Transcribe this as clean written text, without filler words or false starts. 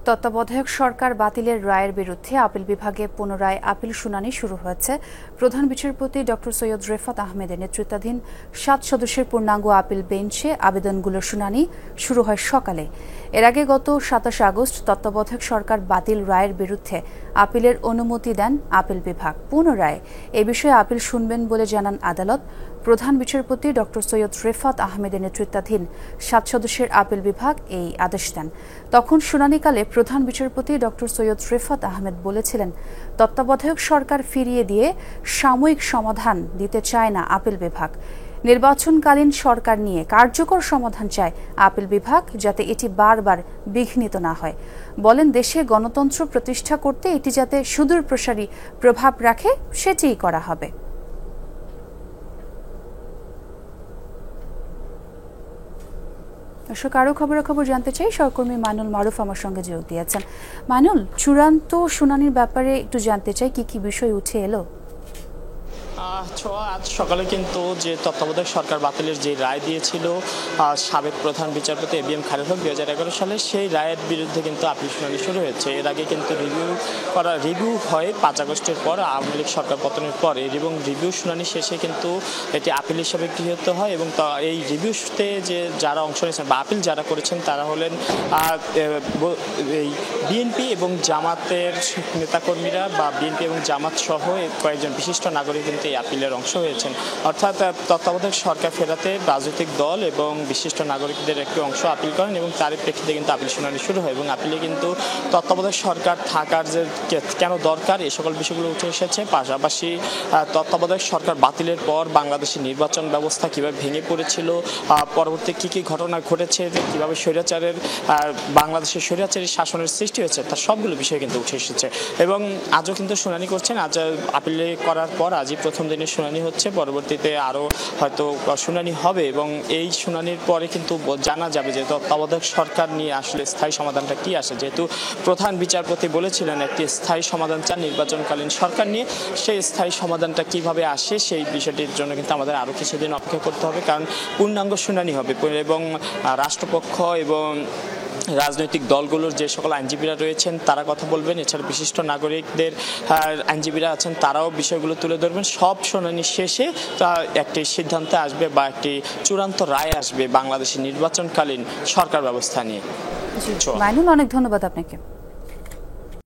তত্ত্বাবধায়ক সরকার বাতিলের রায়ের বিরুদ্ধে আপিল বিভাগে পুনরায় আপিল শুনানি শুরু হয়েছে। প্রধান বিচারপতি ড. সৈয়দ রেফাত আহমেদের নেতৃত্বাধীন ৭ সদস্যের পূর্ণাঙ্গ আপিল বেঞ্চে আবেদনগুলোর শুনানি শুরু হয় সকালে। এর আগে গত ২৭ আগস্ট তত্ত্বাবধায়ক সরকার বাতিল রায়ের বিরুদ্ধে আপিলের অনুমতি দেন আপিল বিভাগ। পুনরায় এ বিষয়ে আপিল শুনবেন বলে জানান আদালত। প্রধান বিচারপতি ড. সৈয়দ রেফাত আহমেদের নেতৃত্বাধীন ৭ সদস্যের আপিল বিভাগ এই আদেশ দেন। তখন শুনানিকালে প্রধান বিচারপতি ড. সৈয়দ রেফাত আহমেদ বলেছিলেন, তত্ত্বাবধায়ক সরকার ফিরিয়ে দিয়ে সাময়িক সমাধান দিতে চায় না আপিল বিভাগ। নির্বাচনকালীন সরকার নিয়ে কার্যকর সমাধান চায় আপিল বিভাগ, যাতে এটি বারবার বিঘ্নিত না হয়। বলেন, দেশে গণতন্ত্র প্রতিষ্ঠা করতে এটি যাতে সুদূরপ্রসারী প্রভাব রাখে সেটিই করা হবে। দর্শক, আরও খবর জানতে চাই, সহকর্মী মাইনুল মারুফ আমার সঙ্গে যোগ দিয়েছেন। মাইনুল, চূড়ান্ত শুনানির ব্যাপারে একটু জানতে চাই, কি কি বিষয় উঠে এলো? আজ সকালে কিন্তু যে তত্ত্বাবধায়ক সরকার বাতিলের যে রায় দিয়েছিল সাবেক প্রধান বিচারপতি এবিএম খালেদ হক ২০১১ সালে, সেই রায়ের বিরুদ্ধে কিন্তু আপিল শুনানি শুরু হয়েছে। এর আগে কিন্তু রিভিউ হয় ৫ আগস্টের পর, আওয়ামী লীগ সরকার পতনের পরে, এবং রিভিউ শুনানি শেষে কিন্তু এটি আপিল হিসাবে গৃহীত হয়। এবং এই রিভিউতে যে যারা অংশ নিয়েছেন বা আপিল যারা করেছেন তারা হলেন এই বিএনপি এবং জামাতের নেতাকর্মীরা, বা বিএনপি এবং জামাত সহ কয়েকজন বিশিষ্ট নাগরিক কিন্তু এই আপিলের অংশ হয়েছেন। অর্থাৎ তত্ত্বাবধায়ক সরকার ফেরাতে রাজনৈতিক দল এবং বিশিষ্ট নাগরিকদের একটি অংশ আপিল করেন, এবং তারই প্রেক্ষিতে কিন্তু আপিল শুনানি শুরু হয়। এবং আপিলে কিন্তু তত্ত্বাবধায়ক সরকার থাকার যে কেন দরকার এই সকল বিষয়গুলো উঠে এসেছে। পাশাপাশি তত্ত্বাবধায়ক সরকার বাতিলের পর বাংলাদেশের নির্বাচন ব্যবস্থা কীভাবে ভেঙে পড়েছিল, পরবর্তী কী কী ঘটনা ঘটেছে, কীভাবে বাংলাদেশের স্বৈরাচারী শাসনের সৃষ্টি হয়েছে, তার সবগুলো বিষয় কিন্তু উঠে এসেছে। এবং আজও কিন্তু শুনানি করছেন। আজ আপিলে করার পর আজই প্রথম দিনের শুনানি হচ্ছে, পরবর্তীতে আরও হয়তো শুনানি হবে, এবং এই শুনানির পরে কিন্তু জানা যাবে যে তত্ত্বাবধায়ক সরকার নিয়ে আসলে স্থায়ী সমাধানটা কি আসে। যেহেতু প্রধান বিচারপতি বলেছিলেন একটি স্থায়ী সমাধান চান নির্বাচনকালীন সরকার নিয়ে, সেই স্থায়ী সমাধানটা কিভাবে আসে সেই বিষয়টির জন্য কিন্তু আমাদের আরও কিছুদিন অপেক্ষা করতে হবে, কারণ পূর্ণাঙ্গ শুনানি হবে এবং রাষ্ট্রপক্ষ এবং রাজনৈতিক দলগুলোর যে সকল আইনজীবীরা রয়েছেন তারা কথা বলবেন, এছাড়া বিশিষ্ট নাগরিকদের আইনজীবীরা আছেন তারাও বিষয়গুলো তুলে ধরবেন। সব শুনানি শেষে একটি সিদ্ধান্তে আসবে বা একটি চূড়ান্ত রায় আসবে বাংলাদেশের নির্বাচনকালীন সরকার ব্যবস্থা নিয়ে। মাইনুল, অনেক ধন্যবাদ আপনাকে।